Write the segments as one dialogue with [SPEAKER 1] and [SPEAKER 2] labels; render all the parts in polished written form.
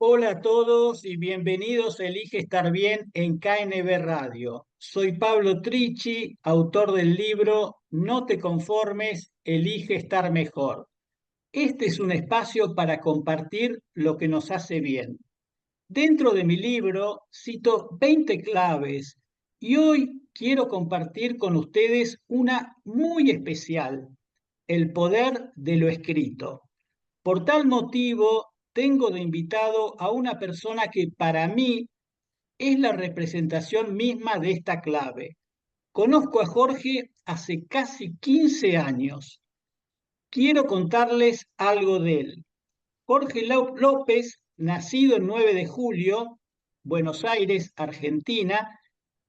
[SPEAKER 1] Hola a todos y bienvenidos a Elige Estar Bien en KNB Radio. Soy Pablo Tricci, autor del libro No te conformes, elige estar mejor. Este es un espacio para compartir lo que nos hace bien. Dentro de mi libro cito 20 claves y hoy quiero compartir con ustedes una muy especial, el poder de lo escrito. Por tal motivo, tengo de invitado a una persona que para mí es la representación misma de esta clave. Conozco a Jorge hace casi 15 años. Quiero contarles algo de él. Jorge López, nacido el 9 de julio, Buenos Aires, Argentina,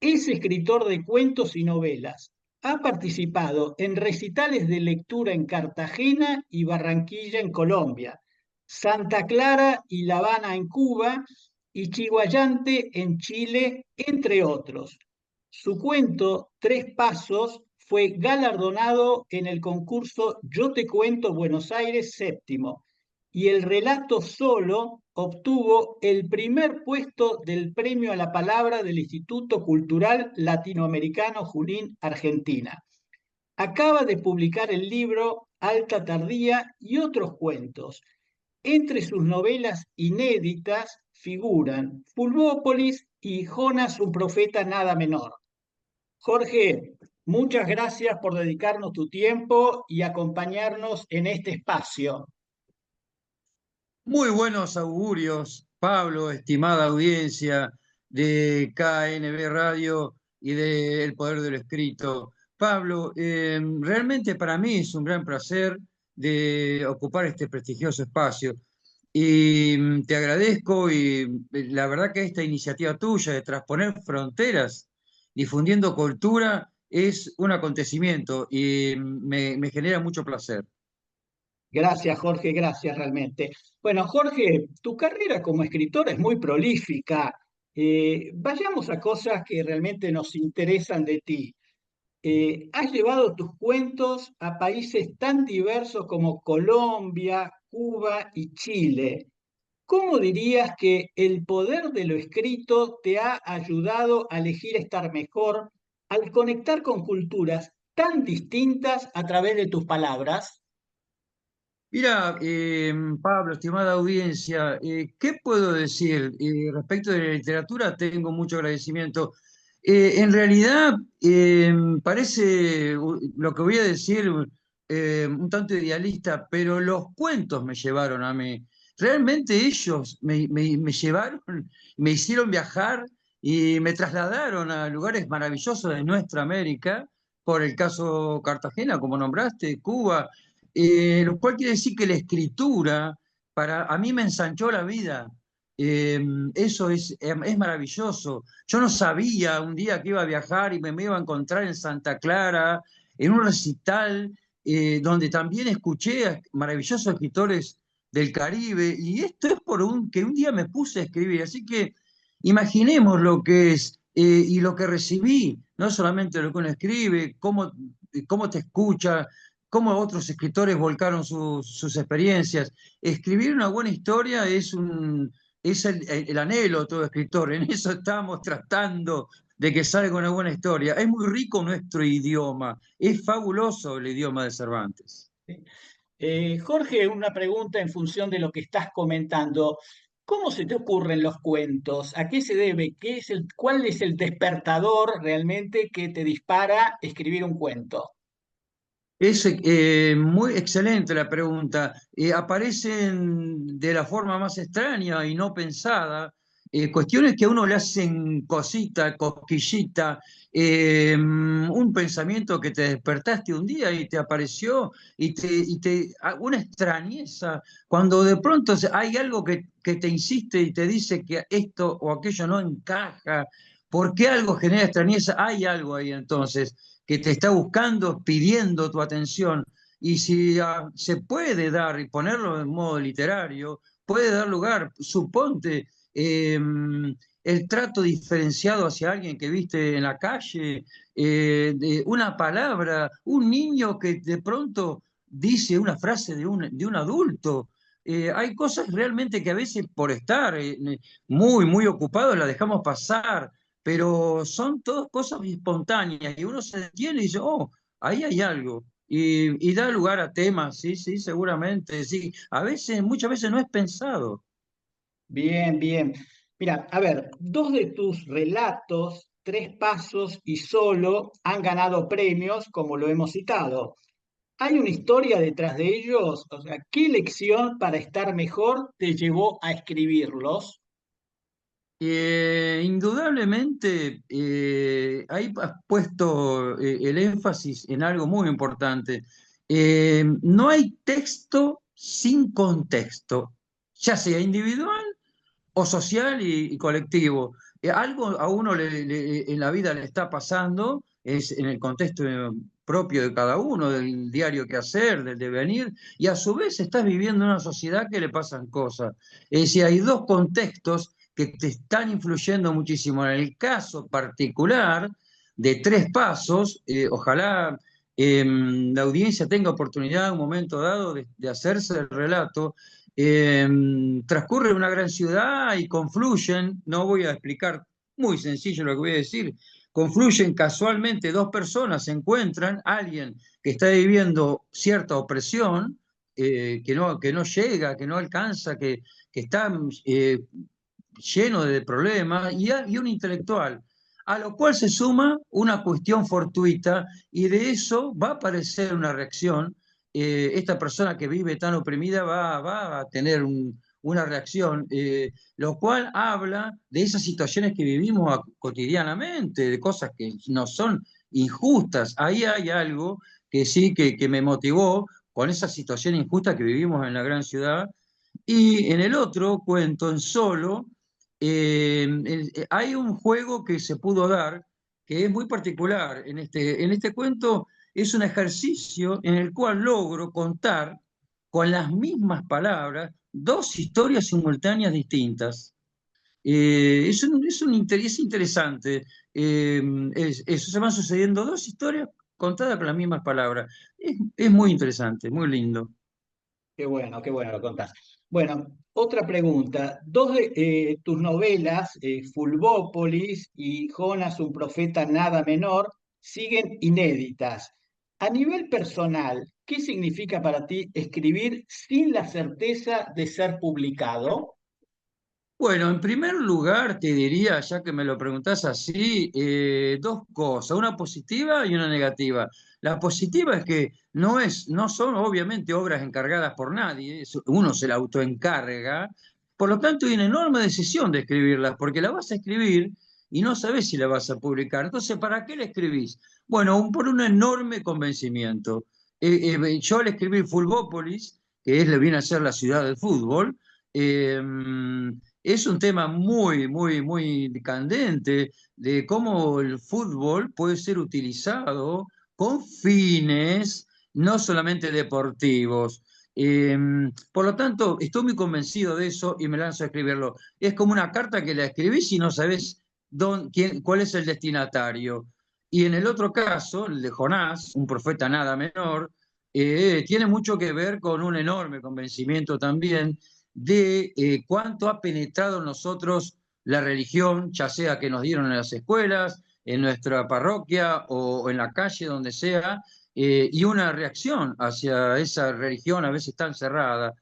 [SPEAKER 1] es escritor de cuentos y novelas. Ha participado en recitales de lectura en Cartagena y Barranquilla en Colombia, Santa Clara y La Habana en Cuba y Chiguayante en Chile, entre otros. Su cuento, Tres Pasos, fue galardonado en el concurso Yo te cuento Buenos Aires séptimo y el relato Solo obtuvo el primer puesto del Premio a la Palabra del Instituto Cultural Latinoamericano Junín, Argentina. Acaba de publicar el libro Alta Tardía y otros cuentos. Entre sus novelas inéditas figuran Fulvópolis y Jonas, un profeta nada menor. Jorge, muchas gracias por dedicarnos tu tiempo y acompañarnos en este espacio.
[SPEAKER 2] Muy buenos augurios, Pablo, estimada audiencia de KNB Radio y de El Poder de lo Escrito. Pablo, realmente para mí es un gran placer de ocupar este prestigioso espacio y te agradezco y la verdad que esta iniciativa tuya de trasponer fronteras, difundiendo cultura, es un acontecimiento y me genera mucho placer.
[SPEAKER 1] Gracias, Jorge, gracias realmente. Bueno, Jorge, tu carrera como escritor es muy prolífica. Vayamos a cosas que realmente nos interesan de ti. Has llevado tus cuentos a países tan diversos como Colombia, Cuba y Chile. ¿Cómo dirías que el poder de lo escrito te ha ayudado a elegir estar mejor al conectar con culturas tan distintas a través de tus palabras?
[SPEAKER 2] Mira, Pablo, estimada audiencia, ¿qué puedo decir? Respecto de la literatura, tengo mucho agradecimiento. En realidad, parece lo que voy a decir un tanto idealista, pero los cuentos me llevaron a mí. Realmente ellos me llevaron, me hicieron viajar y me trasladaron a lugares maravillosos de nuestra América, por el caso Cartagena, como nombraste, Cuba, lo cual quiere decir que la escritura a mí me ensanchó la vida. Eso es maravilloso. Yo no sabía un día que iba a viajar y me iba a encontrar en Santa Clara, en un recital, donde también escuché a maravillosos escritores del Caribe, y esto es que un día me puse a escribir. Así que imaginemos lo que es y lo que recibí, no solamente lo que uno escribe, cómo te escucha, cómo otros escritores volcaron sus experiencias. Escribir una buena historia es el anhelo de todo escritor. En eso estamos tratando de que salga una buena historia. Es muy rico nuestro idioma. Es fabuloso el idioma de Cervantes.
[SPEAKER 1] Jorge, una pregunta en función de lo que estás comentando. ¿Cómo se te ocurren los cuentos? ¿A qué se debe? ¿Cuál es el despertador realmente que te dispara escribir un cuento?
[SPEAKER 2] Es muy excelente la pregunta. Aparecen de la forma más extraña y no pensada, cuestiones que a uno le hacen cosita, cosquillita, un pensamiento que te despertaste un día y te apareció una extrañeza, cuando de pronto hay algo que te insiste y te dice que esto o aquello no encaja. ¿Por qué algo genera extrañeza? Hay algo ahí entonces que te está buscando, pidiendo tu atención. Y si se puede dar y ponerlo en modo literario, puede dar lugar, suponte, el trato diferenciado hacia alguien que viste en la calle, de una palabra, un niño que de pronto dice una frase de un adulto. hay cosas realmente que a veces por estar muy, muy ocupados las dejamos pasar, pero son todas cosas espontáneas y uno se detiene y dice, oh, ahí hay algo. Y da lugar a temas, sí, sí, seguramente, sí. A veces, muchas veces no es pensado.
[SPEAKER 1] Bien, bien. Mira, a ver, dos de tus relatos, Tres Pasos y Solo, han ganado premios, como lo hemos citado. ¿Hay una historia detrás de ellos? O sea, ¿qué lección para estar mejor te llevó a escribirlos?
[SPEAKER 2] Indudablemente, ahí has puesto el énfasis en algo muy importante. No hay texto sin contexto, ya sea individual o social y colectivo. Algo a uno en la vida le está pasando, es en el contexto propio de cada uno, del diario que hacer, del devenir, y a su vez estás viviendo en una sociedad que le pasan cosas. Es decir, hay dos contextos que te están influyendo muchísimo. En el caso particular de Tres Pasos, ojalá la audiencia tenga oportunidad en un momento dado de hacerse el relato. eh, Transcurre en una gran ciudad y confluyen, no voy a explicar, muy sencillo lo que voy a decir, confluyen casualmente dos personas, se encuentran, alguien que está viviendo cierta opresión, que no llega, que no alcanza, que está lleno de problemas, y un intelectual, a lo cual se suma una cuestión fortuita y de eso va a aparecer una reacción. Esta persona que vive tan oprimida va a tener una reacción, lo cual habla de esas situaciones que vivimos cotidianamente, de cosas que no son injustas. Ahí hay algo que sí, que me motivó con esa situación injusta que vivimos en la gran ciudad. Y en el otro cuento, en Solo, hay un juego que se pudo dar que es muy particular. En este cuento es un ejercicio en el cual logro contar con las mismas palabras dos historias simultáneas distintas. Es interesante. Eso se van sucediendo dos historias contadas con las mismas palabras. Es muy interesante, muy lindo.
[SPEAKER 1] Qué bueno lo contás. Bueno, otra pregunta. Dos de tus novelas, Fulvópolis y Jonas, un profeta nada menor, siguen inéditas. A nivel personal, ¿qué significa para ti escribir sin la certeza de ser publicado?
[SPEAKER 2] Bueno, en primer lugar te diría, ya que me lo preguntás así, dos cosas, una positiva y una negativa. La positiva es que no son obviamente obras encargadas por nadie, uno se la autoencarga, por lo tanto hay una enorme decisión de escribirlas, porque la vas a escribir y no sabes si la vas a publicar. Entonces, ¿para qué la escribís? Bueno, por un enorme convencimiento. Yo al escribir Fulvópolis, que le viene a ser la ciudad del fútbol, eh, es un tema muy, muy, muy candente de cómo el fútbol puede ser utilizado con fines no solamente deportivos. Eh, por lo tanto, estoy muy convencido de eso y me lanzo a escribirlo. Es como una carta que la escribís y no sabés cuál es el destinatario. Y en el otro caso, el de Jonás, un profeta nada menor, tiene mucho que ver con un enorme convencimiento también de cuánto ha penetrado en nosotros la religión, ya sea que nos dieron en las escuelas, en nuestra parroquia o en la calle, donde sea, y una reacción hacia esa religión a veces tan cerrada.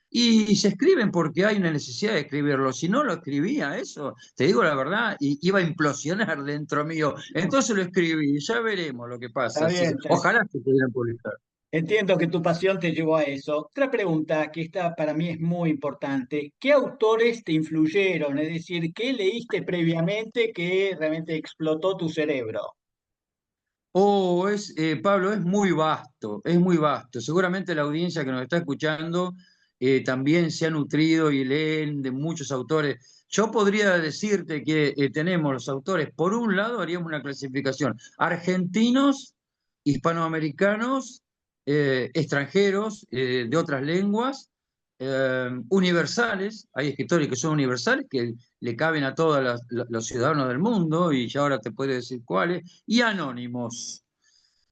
[SPEAKER 2] Y se escriben porque hay una necesidad de escribirlo. Si no lo escribía, eso, te digo la verdad, iba a implosionar dentro mío. Entonces lo escribí, ya veremos lo que
[SPEAKER 1] Está
[SPEAKER 2] pasa.
[SPEAKER 1] bien,
[SPEAKER 2] Ojalá se pudieran publicar.
[SPEAKER 1] entiendo que tu pasión te llevó a eso. Otra pregunta que esta para mí es muy importante. ¿Qué autores te influyeron? Es decir, ¿qué leíste previamente que realmente explotó tu cerebro?
[SPEAKER 2] Oh, Pablo, es muy vasto, es muy vasto. Seguramente la audiencia que nos está escuchando también se ha nutrido y leen de muchos autores. Yo podría decirte que tenemos los autores, por un lado, haríamos una clasificación, argentinos, hispanoamericanos, extranjeros de otras lenguas, universales, hay escritores que son universales, que le caben a todos los ciudadanos del mundo, y ya ahora te puedo decir cuáles y anónimos.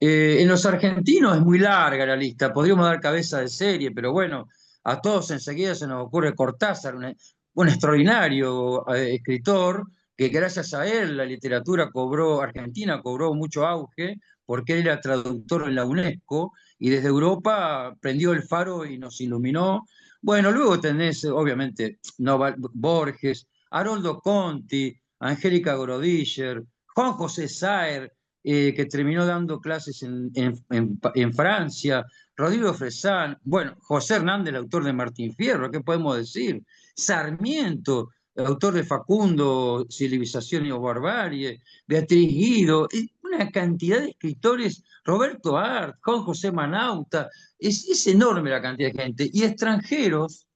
[SPEAKER 2] En los argentinos es muy larga la lista, podríamos dar cabeza de serie, pero bueno, a todos enseguida se nos ocurre Cortázar, un extraordinario escritor, que gracias a él la literatura argentina cobró mucho auge, porque él era traductor en la UNESCO, y desde Europa prendió el faro y nos iluminó. Bueno, luego tenés, obviamente, Borges, Haroldo Conti, Angélica Grodischer, Juan José Saer, que terminó dando clases en Francia, Rodrigo Fresán, bueno, José Hernández, el autor de Martín Fierro, ¿qué podemos decir? Sarmiento, el autor de Facundo, Civilización y Barbarie, Beatriz Guido, una cantidad de escritores, Roberto Art, Juan José Manauta, es enorme la cantidad de gente, y extranjeros,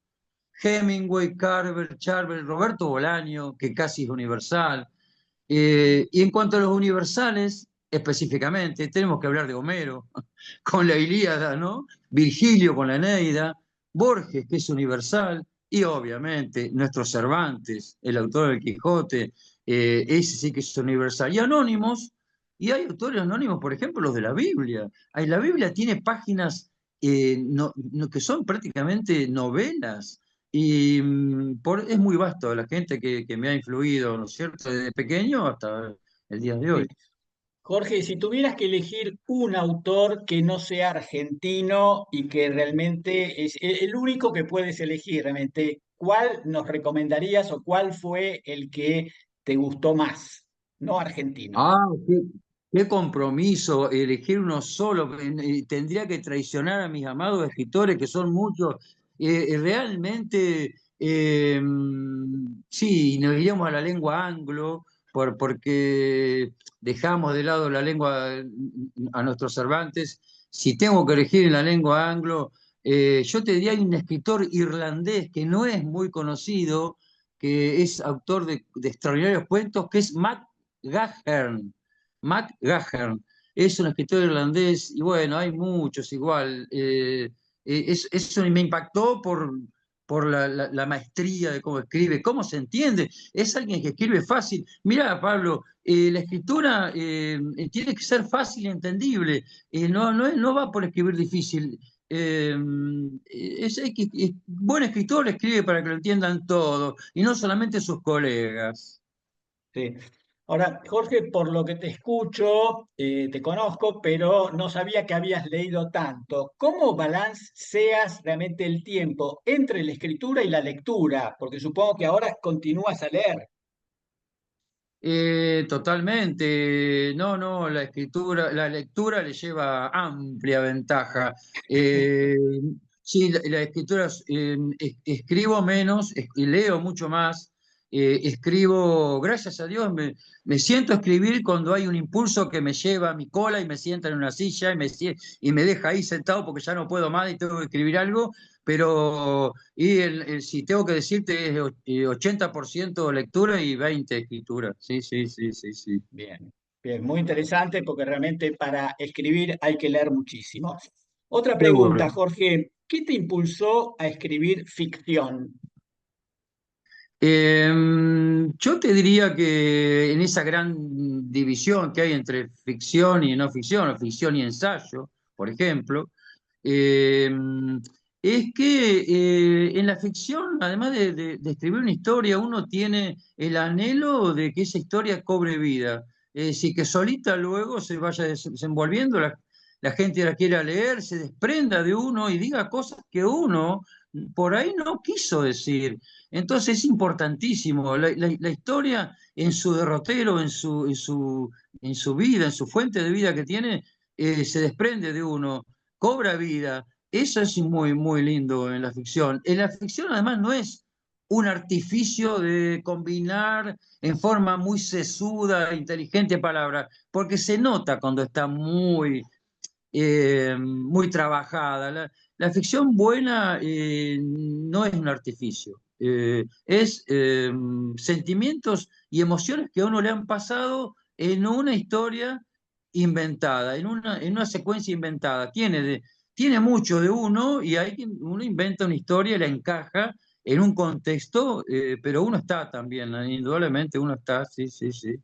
[SPEAKER 2] Hemingway, Carver, Charver, Roberto Bolaño, que casi es universal. Y en cuanto a los universales, específicamente, tenemos que hablar de Homero, con la Ilíada, ¿no? Virgilio con la Eneida, Borges, que es universal, y obviamente nuestro Cervantes, el autor del Quijote, ese sí que es universal. Y anónimos, y hay autores anónimos, por ejemplo, los de la Biblia. La Biblia tiene páginas que son prácticamente novelas. Y es muy vasto la gente que me ha influido, ¿no es cierto?, desde pequeño hasta el día de
[SPEAKER 1] Sí.
[SPEAKER 2] hoy.
[SPEAKER 1] Jorge, si tuvieras que elegir un autor que no sea argentino y que realmente es el único que puedes elegir, realmente, ¿cuál nos recomendarías o cuál fue el que te gustó más? No argentino.
[SPEAKER 2] Ah, qué compromiso elegir uno solo. Tendría que traicionar a mis amados escritores, que son muchos. Realmente, sí, nos iríamos a la lengua anglo, porque dejamos de lado la lengua a nuestros Cervantes. Si tengo que elegir en la lengua anglo, yo te diría hay un escritor irlandés que no es muy conocido, que es autor de extraordinarios cuentos, que es Matt Gahern. Matt Gahern es un escritor irlandés, y bueno, hay muchos igual. Eso me impactó por la maestría de cómo escribe, cómo se entiende. Es alguien que escribe fácil. Mira, Pablo, la escritura tiene que ser fácil y entendible. No va por escribir difícil. Buen escritor escribe para que lo entiendan todos, y no solamente sus colegas.
[SPEAKER 1] Sí. Ahora, Jorge, por lo que te escucho, te conozco, pero no sabía que habías leído tanto. ¿Cómo balanceas realmente el tiempo entre la escritura y la lectura? Porque supongo que ahora continúas a leer.
[SPEAKER 2] Totalmente. No, no, la lectura le lleva amplia ventaja. Sí, la escritura, escribo menos y leo mucho más. Escribo, gracias a Dios, me siento a escribir cuando hay un impulso que me lleva a mi cola y me sienta en una silla y me deja ahí sentado porque ya no puedo más y tengo que escribir algo. Pero si tengo que decirte, es 80% lectura y 20 escritura. Sí, sí, sí, sí, sí.
[SPEAKER 1] Bien, bien, muy interesante porque realmente para escribir hay que leer muchísimo. Otra
[SPEAKER 2] Seguro.
[SPEAKER 1] pregunta, Jorge, ¿qué te impulsó a escribir ficción?
[SPEAKER 2] Yo te diría que en esa gran división que hay entre ficción y no ficción, o ficción y ensayo, por ejemplo, eh, es que en la ficción, además de escribir una historia, uno tiene el anhelo de que esa historia cobre vida. Es decir, que solita luego se vaya desenvolviendo, la gente la quiera leer, se desprenda de uno y diga cosas que uno por ahí no quiso decir. Entonces es importantísimo. La historia en su derrotero, en su vida, en su fuente de vida que tiene, se desprende de uno, cobra vida. Eso es muy, muy lindo en la ficción. En la ficción además no es un artificio de combinar en forma muy sesuda, inteligente palabras, porque se nota cuando está muy trabajada. La ficción buena no es un artificio, es sentimientos y emociones que a uno le han pasado en una historia inventada, en una secuencia inventada. Tiene mucho de uno y uno inventa una historia y la encaja en un contexto, pero uno está también, indudablemente uno está, sí, sí, sí.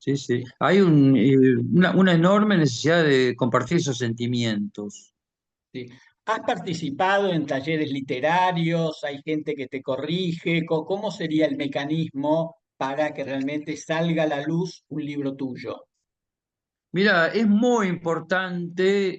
[SPEAKER 2] Sí, sí. Hay una enorme necesidad de compartir esos sentimientos.
[SPEAKER 1] Sí. ¿Has participado en talleres literarios? ¿Hay gente que te corrige? ¿Cómo sería el mecanismo para que realmente salga a la luz un libro tuyo?
[SPEAKER 2] Mira, es muy importante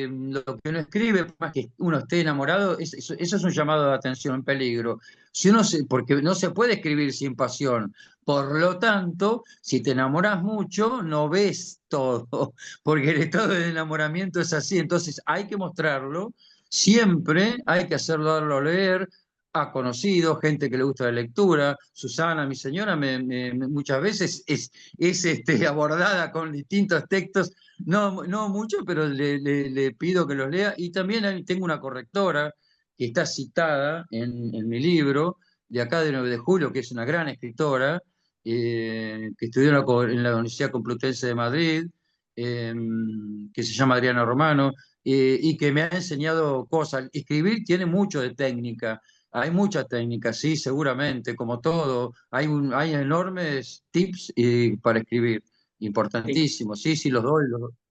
[SPEAKER 2] lo que uno escribe, por más que uno esté enamorado, eso es un llamado de atención, en peligro. Si uno porque no se puede escribir sin pasión. Por lo tanto, si te enamoras mucho, no ves todo, porque el estado de enamoramiento es así. Entonces hay que mostrarlo, siempre hay que hacerlo, darlo a leer a conocidos, gente que le gusta la lectura. Susana, mi señora, muchas veces es abordada con distintos textos, no mucho, pero le pido que los lea. Y también tengo una correctora que está citada en mi libro, de acá de 9 de Julio, que es una gran escritora, que estudió en la Universidad Complutense de Madrid, eh, que se llama Adriana Romano, y que me ha enseñado cosas. Escribir tiene mucho de técnica. Hay mucha técnica, sí, seguramente, como todo. Hay enormes tips para escribir, importantísimos. Sí, sí, los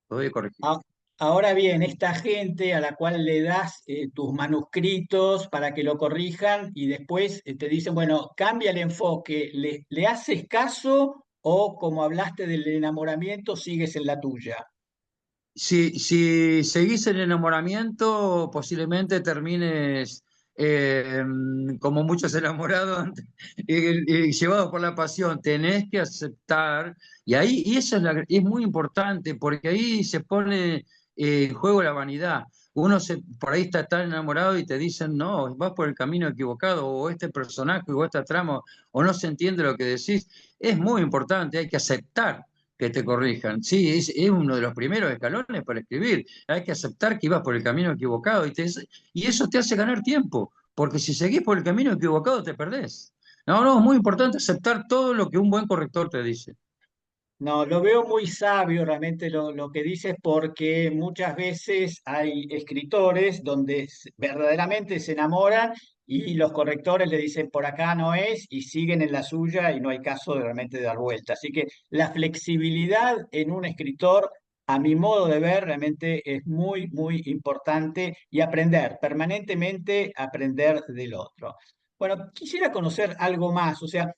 [SPEAKER 2] doy a corregir.
[SPEAKER 1] A- Ahora bien, esta gente a la cual le das tus manuscritos para que lo corrijan y después te dicen, bueno, cambia el enfoque, ¿le haces caso o como hablaste del enamoramiento, sigues en la tuya?
[SPEAKER 2] Si seguís el enamoramiento, posiblemente termines eh, como muchos enamorados, llevados por la pasión. Tenés que aceptar, y eso es muy importante, porque ahí se pone en juego la vanidad. Por ahí está tan enamorado y te dicen, no, vas por el camino equivocado, o este personaje, o esta trama, o no se entiende lo que decís. Es muy importante, hay que aceptar que te corrijan. Sí, es uno de los primeros escalones para escribir. Hay que aceptar que ibas por el camino equivocado y eso te hace ganar tiempo, porque si seguís por el camino equivocado te perdés. No, no, es muy importante aceptar todo lo que un buen corrector te dice.
[SPEAKER 1] No, lo veo muy sabio realmente lo que dices porque muchas veces hay escritores donde verdaderamente se enamoran y los correctores le dicen por acá no es y siguen en la suya y no hay caso de realmente dar vuelta. Así que la flexibilidad en un escritor, a mi modo de ver, realmente es muy, muy importante y aprender, permanentemente aprender del otro. Bueno, quisiera conocer algo más, o sea,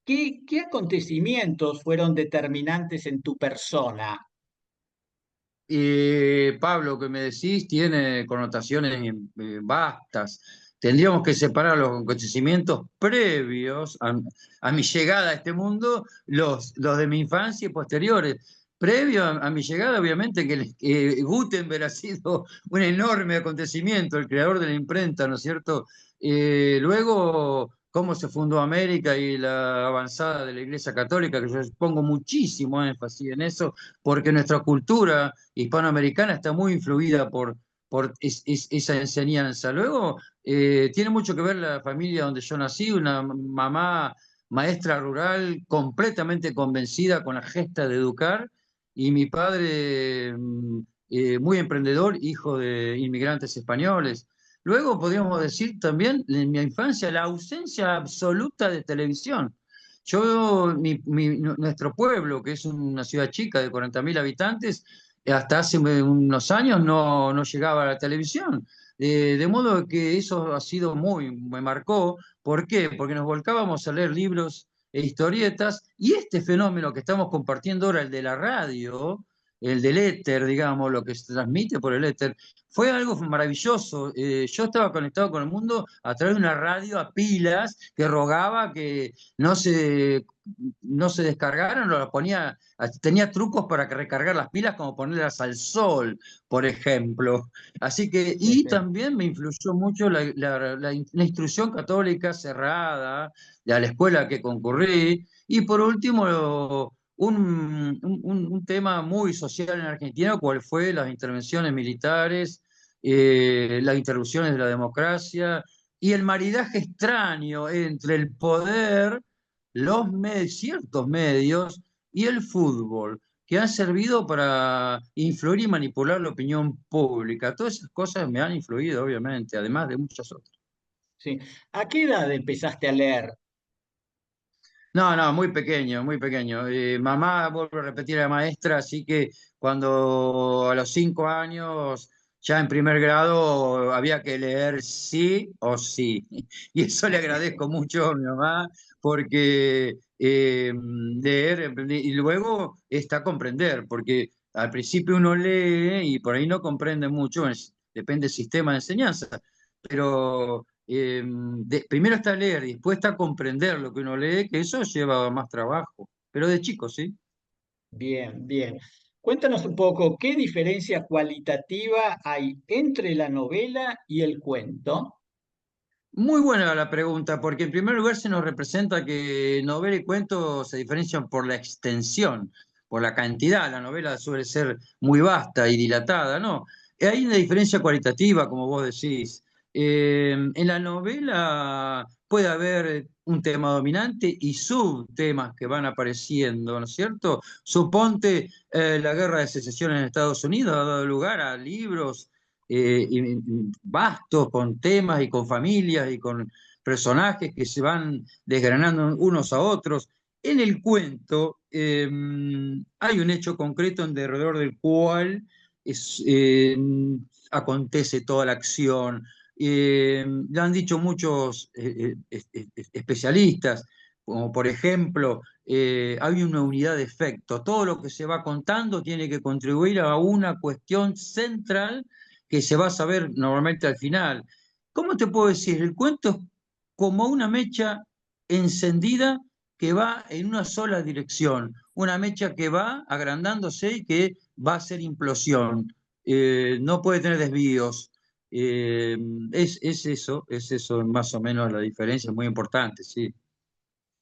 [SPEAKER 1] ¿qué acontecimientos fueron determinantes en tu persona?
[SPEAKER 2] Pablo, que me decís, tiene connotaciones vastas. Tendríamos que separar los acontecimientos previos a mi llegada a este mundo, los de mi infancia y posteriores. Previo a mi llegada, obviamente, que Gutenberg ha sido un enorme acontecimiento, el creador de la imprenta, ¿no es cierto? Luego, cómo se fundó América y la avanzada de la Iglesia Católica, que yo pongo muchísimo énfasis en eso, porque nuestra cultura hispanoamericana está muy influida por esa enseñanza. Luego, tiene mucho que ver la familia donde yo nací, una mamá maestra rural completamente convencida con la gesta de educar, y mi padre muy emprendedor, hijo de inmigrantes españoles. Luego podríamos decir también en mi infancia la ausencia absoluta de televisión. Nuestro pueblo, que es una ciudad chica de 40.000 habitantes, hasta hace unos años no llegaba a la televisión. De modo que eso me marcó. ¿Por qué? Porque nos volcábamos a leer libros e historietas, y este fenómeno que estamos compartiendo ahora, el de la radio, el del éter, digamos, lo que se transmite por el éter, fue algo maravilloso. Yo estaba conectado con el mundo a través de una radio a pilas que rogaba que no se descargaran, o las ponía, tenía trucos para recargar las pilas, como ponerlas al sol, por ejemplo. Así que, y
[SPEAKER 1] Este,
[SPEAKER 2] también me influyó mucho la instrucción católica cerrada de la escuela que concurrí. Y por último, un tema muy social en Argentina, cual fue las intervenciones militares, las interrupciones de la democracia y el maridaje extraño entre el poder, ciertos medios y el fútbol, que han servido para influir y manipular la opinión pública. Todas esas cosas me han influido, obviamente, además de muchas otras.
[SPEAKER 1] sí. ¿A qué edad empezaste a leer?
[SPEAKER 2] No, no, muy pequeño, muy pequeño. Mamá, vuelvo a repetir, era maestra, así que cuando a los 5 años ya en primer grado había que leer sí o sí. Y eso le agradezco mucho a mi mamá, porque leer y luego está comprender, porque al principio uno lee y por ahí no comprende mucho, depende del sistema de enseñanza, pero primero está leer y después está comprender lo que uno lee, que eso lleva más trabajo, pero de chico, sí.
[SPEAKER 1] Bien, bien. Cuéntanos un poco, ¿qué diferencia cualitativa hay entre la novela y el cuento?
[SPEAKER 2] Muy buena la pregunta, porque en primer lugar se nos representa que novela y cuento se diferencian por la extensión, por la cantidad. La novela suele ser muy vasta y dilatada, ¿no? Hay una diferencia cualitativa, como vos decís. En la novela puede haber un tema dominante y subtemas que van apareciendo, ¿no es cierto? Suponte, la guerra de secesión en Estados Unidos ha dado lugar a libros vastos, con temas y con familias y con personajes que se van desgranando unos a otros. En el cuento hay un hecho concreto en derredor del cual es, acontece toda la acción. Lo han dicho muchos especialistas, como por ejemplo, hay una unidad de efecto. Todo lo que se va contando tiene que contribuir a una cuestión central que se va a saber normalmente al final. ¿Cómo te puedo decir? El cuento es como una mecha encendida que va en una sola dirección, una mecha que va agrandándose y que va a ser implosión. No puede tener desvíos. Eh, es eso más o menos la diferencia, es muy importante, sí.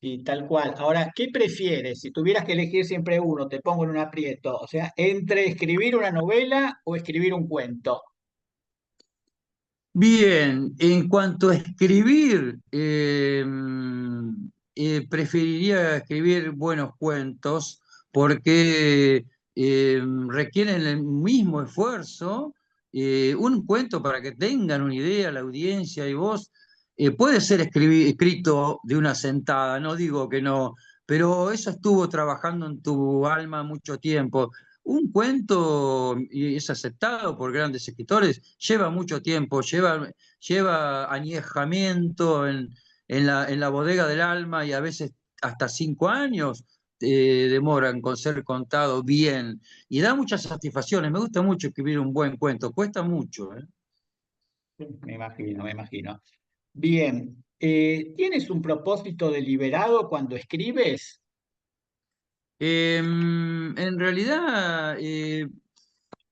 [SPEAKER 1] Y tal cual. Ahora, ¿qué prefieres? Si tuvieras que elegir siempre uno, te pongo en un aprieto. O sea, entre escribir una novela o escribir un cuento.
[SPEAKER 2] Bien, en cuanto a escribir, preferiría escribir buenos cuentos porque requieren el mismo esfuerzo. Un cuento, para que tengan una idea, la audiencia y vos, puede ser escrito de una sentada, no digo que no, pero eso estuvo trabajando en tu alma mucho tiempo. Un cuento, y es aceptado por grandes escritores, lleva mucho tiempo, lleva añejamiento en la bodega del alma y a veces hasta 5 años demoran con ser contado bien. Y da muchas satisfacciones. Me gusta mucho escribir un buen cuento, cuesta mucho, ¿eh?
[SPEAKER 1] Me imagino, me imagino. Bien, ¿tienes un propósito deliberado cuando escribes?
[SPEAKER 2] En realidad,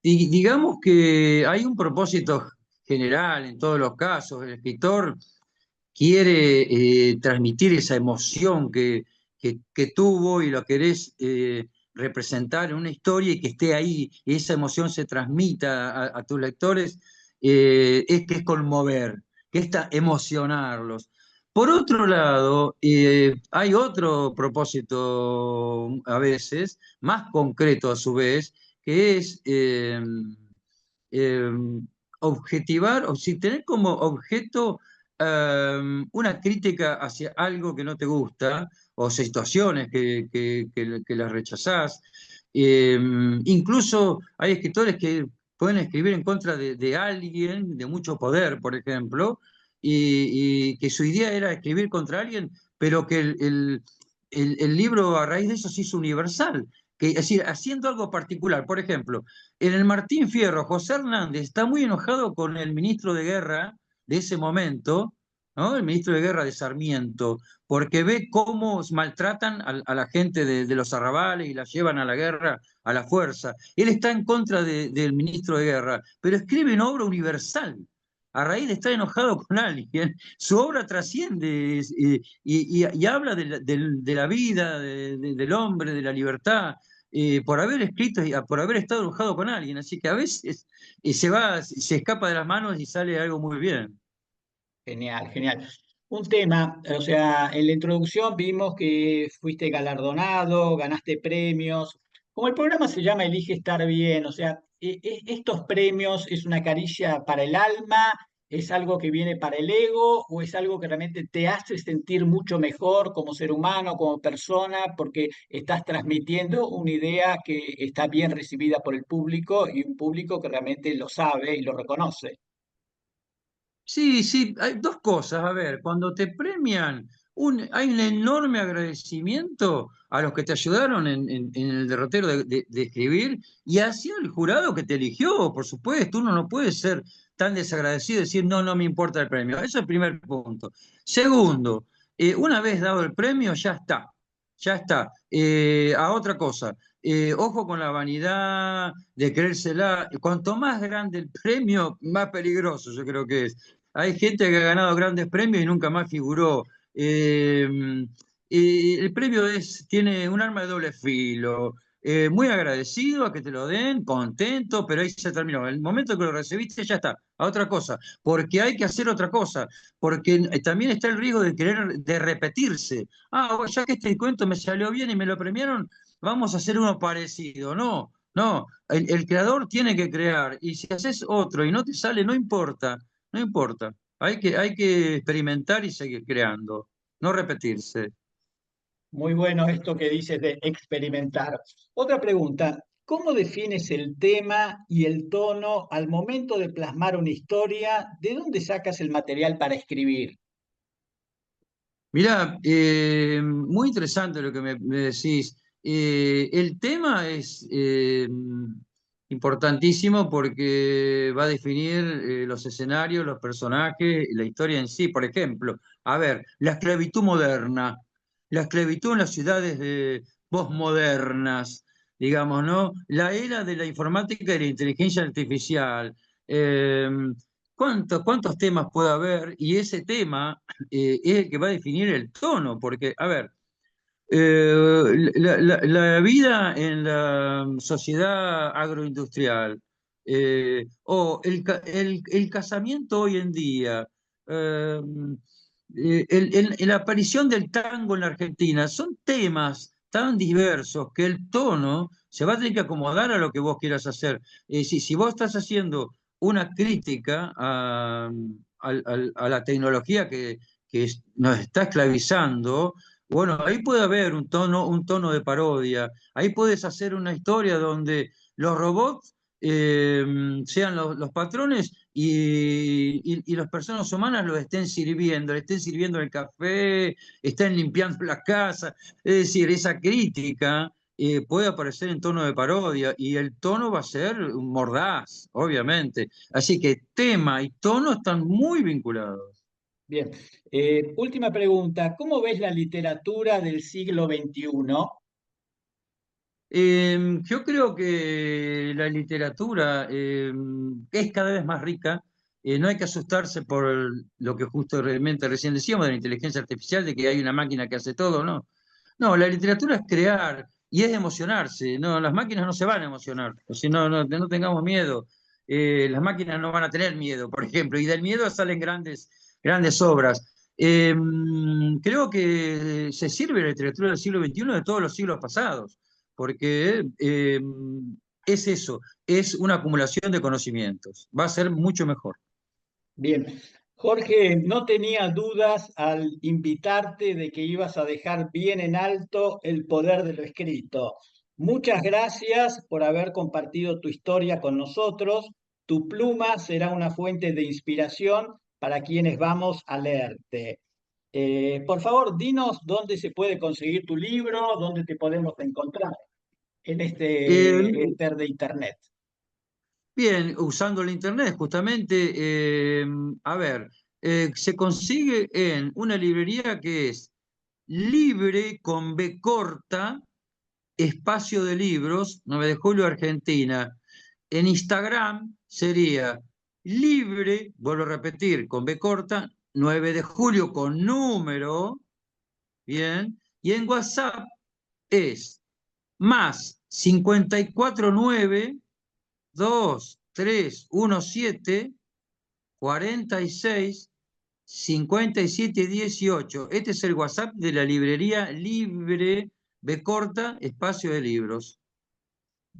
[SPEAKER 2] digamos que hay un propósito general en todos los casos. El escritor quiere transmitir esa emoción que tuvo y lo querés representar en una historia y que esté ahí, y esa emoción se transmita a tus lectores, es que es conmover, que es emocionarlos. Por otro lado, hay otro propósito a veces, más concreto a su vez, que es eh, objetivar, o si tener como objeto una crítica hacia algo que no te gusta, o situaciones que las rechazás. Eh, Incluso hay escritores que pueden escribir en contra de alguien de mucho poder, por ejemplo, y que su idea era escribir contra alguien, pero que el libro a raíz de eso se hizo universal. Que, es decir, haciendo algo particular. Por ejemplo, en el Martín Fierro, José Hernández está muy enojado con el ministro de Guerra de ese momento, ¿no? El ministro de Guerra de Sarmiento, porque ve cómo maltratan a la gente de los arrabales y la llevan a la guerra a la fuerza. Él está en contra del ministro de Guerra, pero escribe una obra universal. A raíz de estar enojado con alguien, su obra trasciende y habla de la vida, del hombre, de la libertad, por haber escrito y por haber estado enojado con alguien. Así que a veces se escapa de las manos y sale algo muy bien.
[SPEAKER 1] Genial, genial. Un tema, o sea, en la introducción vimos que fuiste galardonado, ganaste premios. Como el programa se llama Elige estar bien, o sea, estos premios es una caricia para el alma, ¿Es algo que viene para el ego o es algo que realmente te hace sentir mucho mejor como ser humano, como persona, porque estás transmitiendo una idea que está bien recibida por el público y un público que realmente lo sabe y lo reconoce?
[SPEAKER 2] Sí, sí, hay dos cosas. A ver, cuando te premian, hay un enorme agradecimiento a los que te ayudaron en el derrotero de escribir y hacia el jurado que te eligió, por supuesto. Uno no puede ser tan desagradecido y decir, no, no me importa el premio. Eso es el primer punto. Segundo, una vez dado el premio, ya está. Ya está. A otra cosa. Ojo con la vanidad de creérsela. Cuanto más grande el premio, más peligroso yo creo que es. Hay gente que ha ganado grandes premios y nunca más figuró. Eh, el premio tiene un arma de doble filo. Muy agradecido a que te lo den, contento, pero ahí se terminó. El momento que lo recibiste ya está, a otra cosa, porque hay que hacer otra cosa, porque también está el riesgo de querer de repetirse. Ah, bueno, ya que este cuento me salió bien y me lo premiaron, vamos a hacer uno parecido. No, no, el creador tiene que crear, y si haces otro y no te sale, no importa. No importa, hay que experimentar y seguir creando, no repetirse.
[SPEAKER 1] Muy bueno esto que dices de experimentar. Otra pregunta, ¿cómo defines el tema y el tono al momento de plasmar una historia? ¿De dónde sacas el material para escribir?
[SPEAKER 2] Mirá, muy interesante lo que me decís. El tema es importantísimo porque va a definir los escenarios, los personajes, la historia en sí. Por ejemplo, a ver, la esclavitud en las ciudades postmodernas, digamos, ¿no? La era de la informática y la inteligencia artificial. Eh, cuántos temas puede haber? Y ese tema es el que va a definir el tono, porque, a ver, la vida en la sociedad agroindustrial o el casamiento hoy en día, eh, la aparición del tango en la Argentina, son temas tan diversos que el tono se va a tener que acomodar a lo que vos quieras hacer. Si vos estás haciendo una crítica a la tecnología que nos está esclavizando, bueno, ahí puede haber un tono de parodia. Ahí puedes hacer una historia donde los robots eh, sean los patrones y las personas humanas lo estén sirviendo, le estén sirviendo el café, estén limpiando la casa. Es decir, esa crítica puede aparecer en tono de parodia y el tono va a ser mordaz, obviamente. Así que tema y tono están muy vinculados.
[SPEAKER 1] Bien. Última pregunta, ¿cómo ves la literatura del siglo XXI?
[SPEAKER 2] Yo creo que la literatura es cada vez más rica. No hay que asustarse por lo que justo realmente recién decíamos de la inteligencia artificial, de que hay una máquina que hace todo, ¿no? No, la literatura es crear y es emocionarse. No, las máquinas no se van a emocionar. O si no, no tengamos miedo. Las máquinas no van a tener miedo, por ejemplo, y del miedo salen grandes obras. Creo que se sirve la literatura del siglo XXI de todos los siglos pasados porque es eso, es una acumulación de conocimientos. Va a ser mucho mejor.
[SPEAKER 1] Bien. Jorge, no tenía dudas al invitarte de que ibas a dejar bien en alto el poder de lo escrito. Muchas gracias por haber compartido tu historia con nosotros. Tu pluma será una fuente de inspiración para quienes vamos a leerte. Por favor, dinos dónde se puede conseguir tu libro, dónde te podemos encontrar en
[SPEAKER 2] Eh,
[SPEAKER 1] este éter de Internet.
[SPEAKER 2] Bien, usando el Internet, justamente, a ver, se consigue en una librería que es libre con B corta, espacio de libros, 9 de julio, Argentina. En Instagram sería libre, vuelvo a repetir, con B corta, 9 de julio con número, bien, y en WhatsApp es más 549 2317 46 57 18. Este es el WhatsApp de la librería Libre B corta, espacio de libros.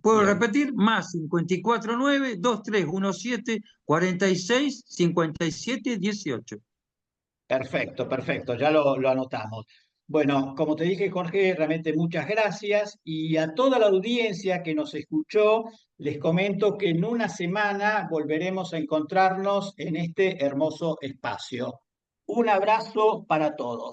[SPEAKER 2] Puedo
[SPEAKER 1] Bien,
[SPEAKER 2] repetir, más 549-2317-46-57-18.
[SPEAKER 1] perfecto, perfecto, ya lo anotamos. Bueno, como te dije, Jorge, realmente muchas gracias y a toda la audiencia que nos escuchó, les comento que en una semana volveremos a encontrarnos en este hermoso espacio. Un abrazo para todos.